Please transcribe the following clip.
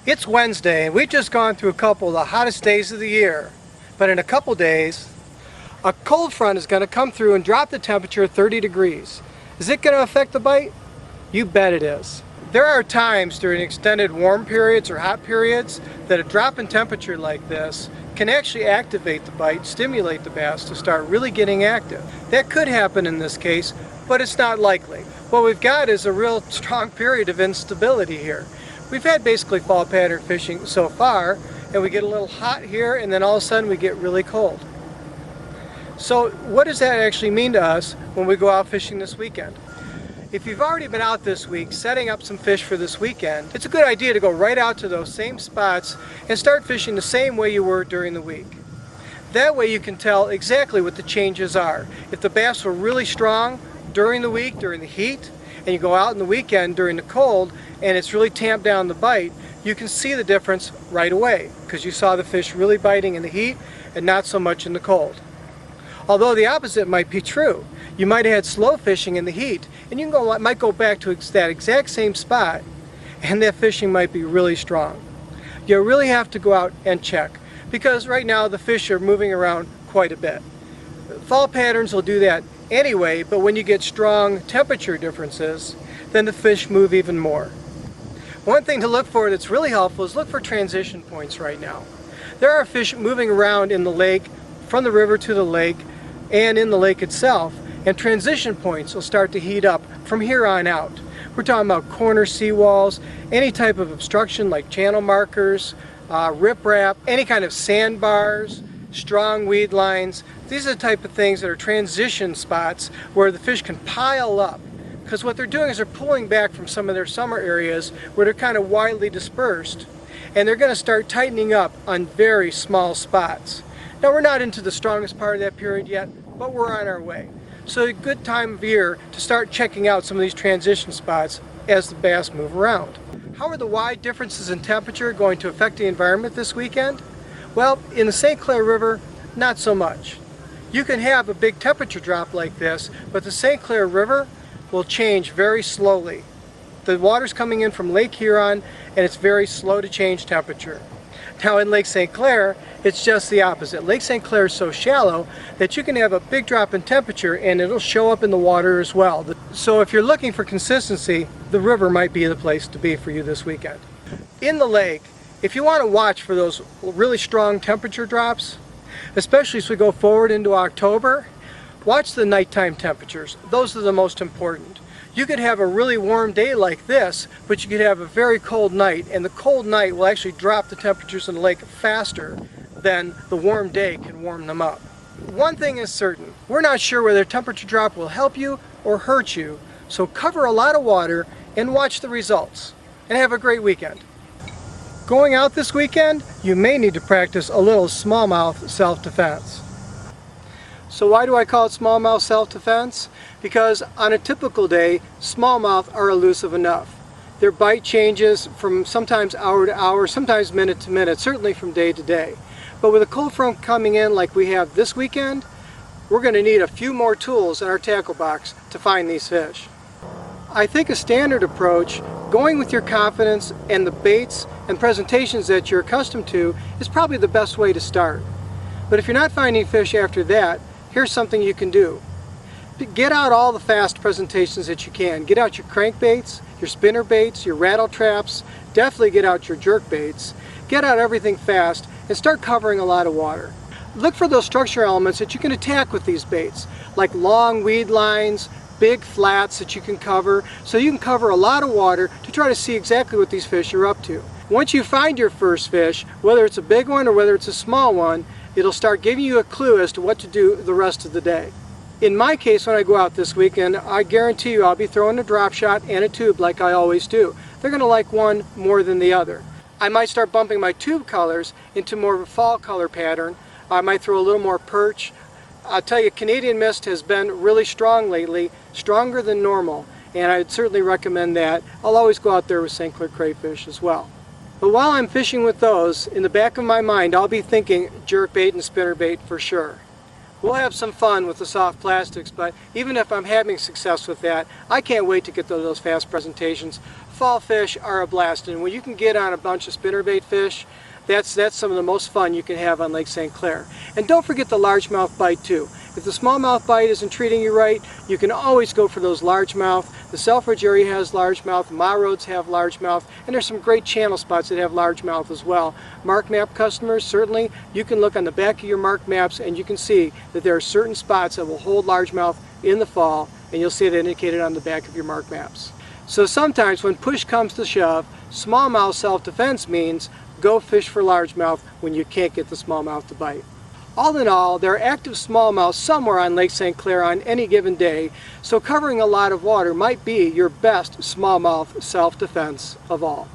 It's Wednesday and we've just gone through a couple of the hottest days of the year. But in a couple days, a cold front is going to come through and drop the temperature 30 degrees. Is it going to affect the bite? You bet it is. There are times during extended warm periods or hot periods that a drop in temperature like this can actually activate the bite, stimulate the bass to start really getting active. That could happen in this case, but it's not likely. What we've got is a real strong period of instability here. We've had basically fall pattern fishing so far, and we get a little hot here, and then all of a sudden we get really cold. So what does that actually mean to us when we go out fishing this weekend? If you've already been out this week setting up some fish for this weekend, it's a good idea to go right out to those same spots and start fishing the same way you were during the week. That way you can tell exactly what the changes are. If the bass were really strong during the week, during the heat, and you go out in the weekend during the cold and it's really tamped down the bite, you can see the difference right away because you saw the fish really biting in the heat and not so much in the cold. Although the opposite might be true. You might have had slow fishing in the heat and you might go back to that exact same spot and that fishing might be really strong. You really have to go out and check because right now the fish are moving around quite a bit. Fall patterns will do that anyway, but when you get strong temperature differences, then the fish move even more. One thing to look for that's really helpful is look for transition points right now. There are fish moving around in the lake, from the river to the lake, and in the lake itself, and transition points will start to heat up from here on out. We're talking about corner seawalls, any type of obstruction like channel markers, riprap, any kind of sandbars, strong weed lines. These are the type of things that are transition spots where the fish can pile up. Because what they're doing is they're pulling back from some of their summer areas where they're kind of widely dispersed. And they're going to start tightening up on very small spots. Now we're not into the strongest part of that period yet, but we're on our way. So a good time of year to start checking out some of these transition spots as the bass move around. How are the wide differences in temperature going to affect the environment this weekend? Well, in the St. Clair River, not so much. You can have a big temperature drop like this, but the St. Clair River will change very slowly. The water's coming in from Lake Huron and it's very slow to change temperature. Now in Lake St. Clair, it's just the opposite. Lake St. Clair is so shallow that you can have a big drop in temperature and it'll show up in the water as well. So if you're looking for consistency, the river might be the place to be for you this weekend. In the lake, if you want to watch for those really strong temperature drops, especially as we go forward into October, watch the nighttime temperatures. Those are the most important. You could have a really warm day like this, but you could have a very cold night, and the cold night will actually drop the temperatures in the lake faster than the warm day can warm them up. One thing is certain, we're not sure whether a temperature drop will help you or hurt you, so cover a lot of water and watch the results. And have a great weekend. Going out this weekend, you may need to practice a little smallmouth self-defense. So why do I call it smallmouth self-defense? Because on a typical day, smallmouth are elusive enough. Their bite changes from sometimes hour to hour, sometimes minute to minute, certainly from day to day. But with a cold front coming in like we have this weekend, we're going to need a few more tools in our tackle box to find these fish. I think a standard approach, going with your confidence and the baits and presentations that you're accustomed to, is probably the best way to start. But if you're not finding fish after that, here's something you can do. Get out all the fast presentations that you can. Get out your crankbaits, your spinner baits, your rattle traps, definitely get out your jerk baits. Get out everything fast and start covering a lot of water. Look for those structure elements that you can attack with these baits, like long weed lines, big flats that you can cover, so you can cover a lot of water to try to see exactly what these fish are up to. Once you find your first fish, whether it's a big one or whether it's a small one, it'll start giving you a clue as to what to do the rest of the day. In my case, when I go out this weekend, I guarantee you I'll be throwing a drop shot and a tube like I always do. They're going to like one more than the other. I might start bumping my tube colors into more of a fall color pattern. I might throw a little more perch. I'll tell you, Canadian mist has been really strong lately, stronger than normal, and I'd certainly recommend that. I'll always go out there with St. Clair crayfish as well. But while I'm fishing with those, in the back of my mind, I'll be thinking jerkbait and spinnerbait for sure. We'll have some fun with the soft plastics, but even if I'm having success with that, I can't wait to get those fast presentations fall fish are a blast, and when you can get on a bunch of spinnerbait fish, that's some of the most fun you can have on Lake St. Clair. And don't forget the largemouth bite too. If the smallmouth bite isn't treating you right, you can always go for those largemouth. The Selfridge area has largemouth, Ma Roads have largemouth, and there's some great channel spots that have largemouth as well. Mark map customers, certainly, you can look on the back of your mark maps and you can see that there are certain spots that will hold largemouth in the fall, and you'll see it indicated on the back of your mark maps. So sometimes when push comes to shove, smallmouth self-defense means go fish for largemouth when you can't get the smallmouth to bite. All in all, there are active smallmouth somewhere on Lake St. Clair on any given day, so covering a lot of water might be your best smallmouth self-defense of all.